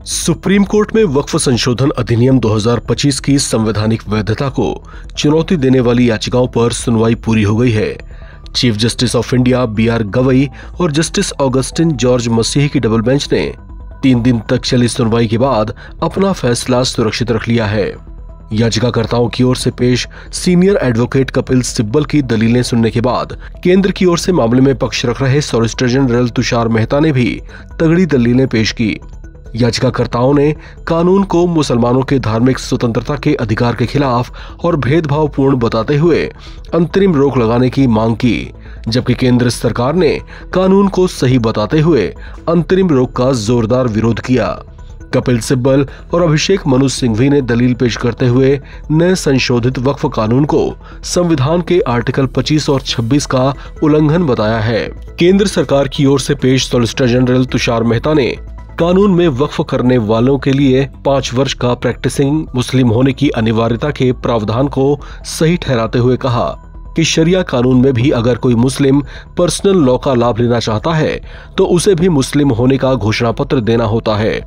Supreme court में वक्फ संशोधन अधिनियम 2025 की संवैधानिक वैधता को चुनौती देने वाली याचिकाओं पर सुनवाई पूरी हो गई है। Chief justice of India BR Gavai और जस्टिस ऑगस्टिन जॉर्ज मसीह की डबल बेंच ने 3 दिन तक चली सुनवाई के बाद अपना फैसला सुरक्षित रख लिया है। याचिकाकर्ताओं की ओर से पेश सीनियर एडवोकेट कपिल सिब्बल की दलीलें सुनने के बाद केंद्र की ओर से मामले में पक्ष रख रहे सॉलिसिटर जनरल तुषार मेहता ने भी तगड़ी दलीलें पेश की। याचिकाकर्ताओं ने कानून को मुसलमानों के धार्मिक स्वतंत्रता के अधिकार के खिलाफ और भेदभावपूर्ण बताते हुए अंतरिम रोक लगाने की मांग की, जबकि केंद्र सरकार ने कानून को सही बताते हुए अंतरिम रोक का जोरदार विरोध किया। कपिल सिब्बल और अभिषेक मनु सिंघवी ने दलील पेश करते हुए नए संशोधित वक्फ कानून को संविधान के आर्टिकल 25 और 26 का उल्लंघन बताया है। केंद्र सरकार की ओर से पेश सॉलिसिटर जनरल तुषार मेहता ने कानून में वक्फ करने वालों के लिए 5 वर्ष का प्रैक्टिसिंग मुस्लिम होने की अनिवार्यता के प्रावधान को सही ठहराते हुए कहा कि शरिया कानून में भी अगर कोई मुस्लिम पर्सनल लॉ का लाभ लेना चाहता है तो उसे भी मुस्लिम होने का घोषणा पत्र देना होता है।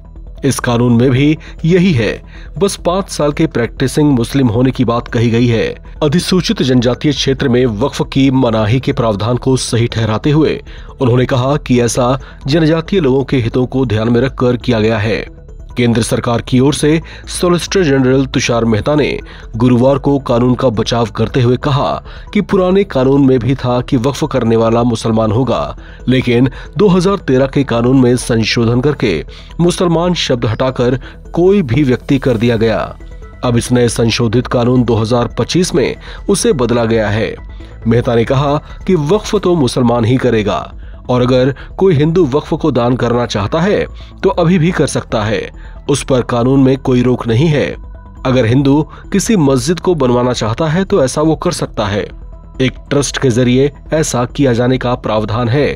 इस कानून में भी यही है, बस 5 साल के प्रैक्टिसिंग मुस्लिम होने की बात कही गई है। अधिसूचित जनजातीय क्षेत्र में वक्फ की मनाही के प्रावधान को सही ठहराते हुए उन्होंने कहा कि ऐसा जनजातीय लोगों के हितों को ध्यान में रखकर किया गया है। केंद्र सरकार की ओर से सॉलिसिटर जनरल तुषार मेहता ने गुरुवार को कानून का बचाव करते हुए कहा कि पुराने कानून में भी था कि वक्फ करने वाला मुसलमान होगा, लेकिन 2013 के कानून में संशोधन करके मुसलमान शब्द हटाकर कोई भी व्यक्ति कर दिया गया। अब इस नए संशोधित कानून 2025 में उसे बदला गया है। मेहता ने कहा कि वक्फ तो मुसलमान ही करेगा और अगर कोई हिंदू वक्फ को दान करना चाहता है तो अभी भी कर सकता है, उस पर कानून में कोई रोक नहीं है। अगर हिंदू किसी मस्जिद को बनवाना चाहता है तो ऐसा वो कर सकता है। एक ट्रस्ट के जरिए ऐसा किया जाने का प्रावधान है।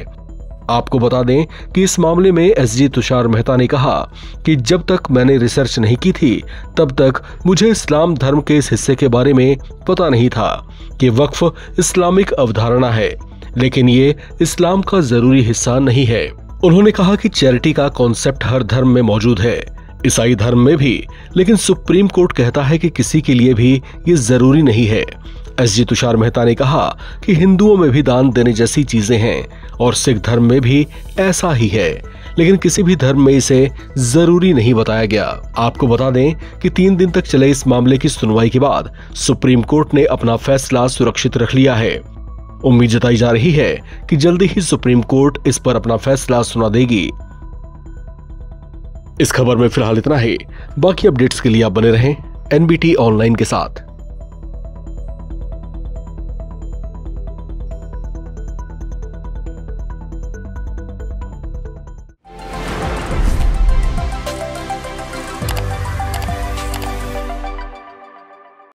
आपको बता दें कि इस मामले में SG तुषार मेहता ने कहा कि जब तक मैंने रिसर्च नहीं की थी तब तक मुझे इस्लाम धर्म के इस हिस्से के बारे में पता नहीं था कि वक्फ इस्लामिक अवधारणा है, लेकिन ये इस्लाम का जरूरी हिस्सा नहीं है। उन्होंने कहा कि चैरिटी का कॉन्सेप्ट हर धर्म में मौजूद है, ईसाई धर्म में भी, लेकिन सुप्रीम कोर्ट कहता है कि किसी के लिए भी ये जरूरी नहीं है। SG तुषार मेहता ने कहा कि हिंदुओं में भी दान देने जैसी चीजें हैं और सिख धर्म में भी ऐसा ही है, लेकिन किसी भी धर्म में इसे जरूरी नहीं बताया गया। आपको बता दें कि 3 दिन तक चले इस मामले की सुनवाई के बाद सुप्रीम कोर्ट ने अपना फैसला सुरक्षित रख लिया है। उम्मीद जताई जा रही है कि जल्दी ही सुप्रीम कोर्ट इस पर अपना फैसला सुना देगी। इस खबर में फिलहाल इतना ही। बाकी अपडेट्स के लिए आप बने रहें NBT ऑनलाइन के साथ।